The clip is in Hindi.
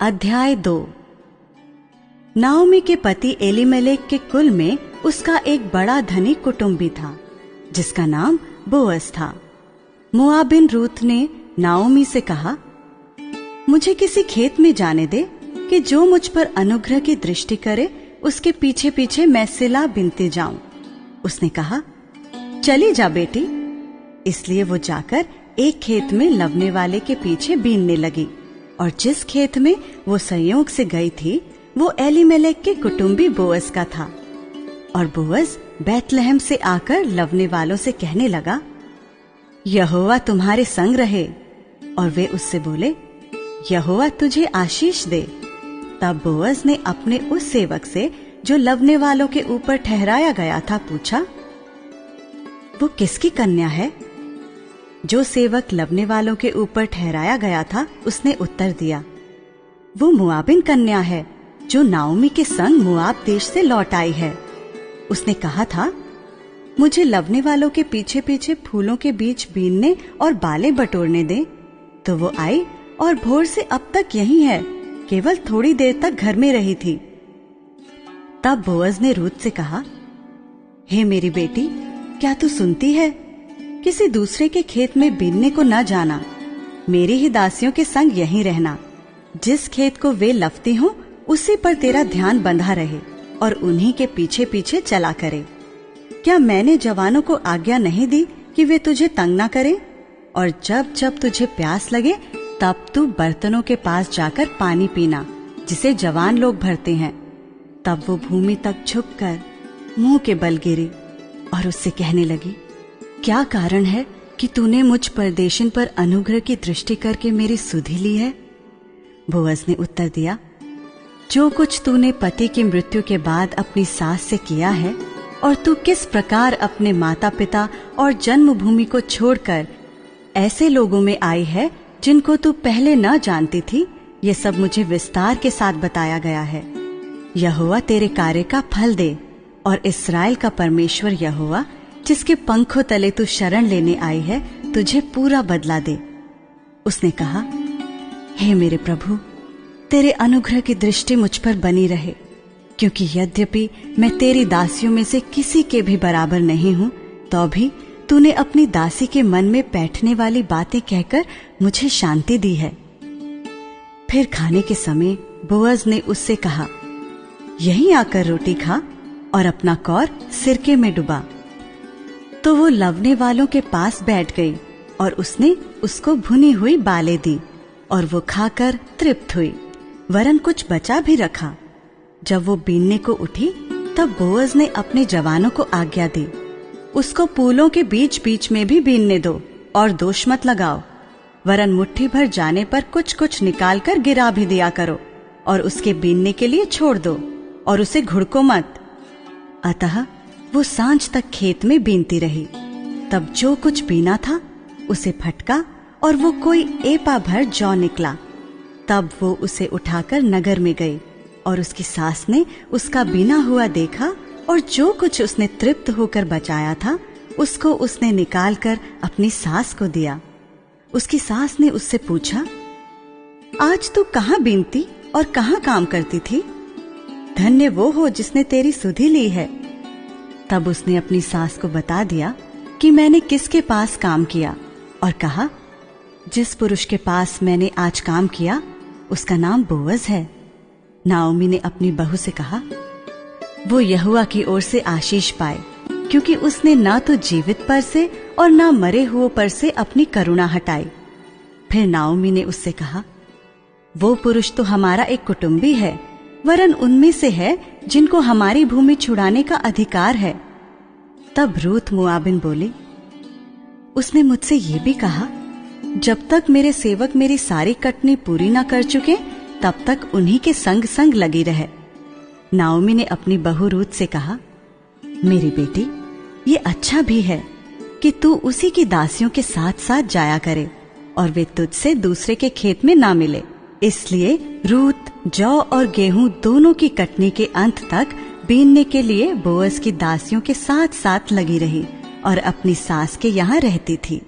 अध्याय 2। नाओमी के पति एलीमेलेक के कुल में उसका एक बड़ा धनी कुटुंबी था जिसका नाम बोअज था। मोआबिन रूत ने नाओमी से कहा, मुझे किसी खेत में जाने दे कि जो मुझ पर अनुग्रह की दृष्टि करे उसके पीछे पीछे मैं सिला बिनते जाऊं। उसने कहा, चली जा बेटी। इसलिए वो जाकर एक खेत में लवने वाले के पीछे बीनने लगी और जिस खेत में वो संयोग से गई थी वो एलीमेलेक के कुटुंबी बोअज का था। और बोअज बैतलहम से आकर लवने वालों से कहने लगा, यहोवा तुम्हारे संग रहे। और वे उससे बोले, यहोवा तुझे आशीष दे। तब बोअज ने अपने उस सेवक से जो लवने वालों के ऊपर ठहराया गया था पूछा, वो किसकी कन्या है? जो सेवक लवने वालों के ऊपर ठहराया गया था उसने उत्तर दिया, वो मोआबिन कन्या है जो नाओमी के संग मोआब देश से लौट आई है। उसने कहा था, मुझे लवने वालों के पीछे पीछे फूलों के बीच बीनने और बालें बटोरने दे। तो वो आई और भोर से अब तक यही है, केवल थोड़ी देर तक घर में रही थी। तब बोअज ने रूत से कहा, हे मेरी बेटी, क्या तू सुनती है? किसी दूसरे के खेत में बीनने को न जाना, मेरी ही दासियों के संग यहीं रहना। जिस खेत को वे लवती हों उसी पर तेरा ध्यान बंधा रहे और उन्हीं के पीछे पीछे चला करे। क्या मैंने जवानों को आज्ञा नहीं दी कि वे तुझे तंग न करें? और जब जब तुझे प्यास लगे तब तू बर्तनों के पास जाकर पानी पीना जिसे जवान लोग भरते हैं। तब वो भूमि तक झुककर मुंह के बल गिरी और उससे कहने लगी, क्या कारण है कि तूने मुझ परदेशन पर अनुग्रह की दृष्टि करके मेरी सुधि ली है? बोअज ने उत्तर दिया, जो कुछ तूने पति की मृत्यु के बाद अपनी सास से किया है और तू किस प्रकार अपने माता पिता और जन्मभूमि को छोड़कर ऐसे लोगों में आई है जिनको तू पहले न जानती थी, ये सब मुझे विस्तार के साथ बताया गया है। यहोवा तेरे कार्य का फल दे और इस्राएल का परमेश्वर यहोवा जिसके पंखों तले तू शरण लेने आई है तुझे पूरा बदला दे। उसने कहा, हे मेरे प्रभु, तेरे अनुग्रह की दृष्टि मुझ पर बनी रहे, क्योंकि यद्यपि मैं तेरी दासियों में से किसी के भी बराबर नहीं हूँ, तो भी तूने अपनी दासी के मन में बैठने वाली बातें कहकर मुझे शांति दी है। फिर खाने के समय बोअज ने उससे कहा, यहीं आकर रोटी खा और अपना कौर सिरके में डुबा। तो वो लवने वालों के पास बैठ गई और उसने उसको भुनी हुई बालें दी और वो खाकर तृप्त हुई, वरन कुछ बचा भी रखा। जब वो बीनने को उठी तब बोअज ने अपने जवानों को आज्ञा दी, उसको पूलों के बीच बीच में भी बीनने दो और दोष मत लगाओ, वरन मुट्ठी भर जाने पर कुछ कुछ निकाल कर गिरा भी दिया करो और उसके बीनने के लिए छोड़ दो और उसे घुड़को मत। अतः वो सांझ तक खेत में बीनती रही। तब जो कुछ बीना था उसे फटका और वो कोई एपा भर जौ निकला। तब वो उसे उठाकर नगर में गई और उसकी सास ने उसका बीना हुआ देखा और जो कुछ उसने तृप्त होकर बचाया था उसको उसने निकालकर अपनी सास को दिया। उसकी सास ने उससे पूछा, आज तू कहाँ बीनती और कहाँ काम करती थी? धन्य वो हो जिसने तेरी सुधि ली है। तब उसने अपनी सास को बता दिया कि मैंने किसके पास काम किया और कहा, जिस पुरुष के पास मैंने आज काम किया उसका नाम बोअज है। नाओमी ने अपनी बहू से कहा, वो यहोवा की ओर से आशीष पाए, क्योंकि उसने ना तो जीवित पर से और ना मरे हुए पर से अपनी करुणा हटाई। फिर नाओमी ने उससे कहा, वो पुरुष तो हमारा एक कुटुंबी है, वरन उनमें से है जिनको हमारी भूमि छुड़ाने का अधिकार है। तब रूत मोआबिन बोली, उसने मुझसे ये भी कहा, जब तक मेरे सेवक मेरी सारी कटनी पूरी न कर चुके तब तक उन्हीं के संग संग लगी रहे। नाओमी ने अपनी बहू रूत से कहा, मेरी बेटी, ये अच्छा भी है कि तू उसी की दासियों के साथ साथ जाया करे और वे तुझसे दूसरे के खेत में ना मिले। इसलिए रूत जौ और गेहूं दोनों की कटनी के अंत तक बीनने के लिए बोअज की दासियों के साथ साथ लगी रही और अपनी सास के यहाँ रहती थी।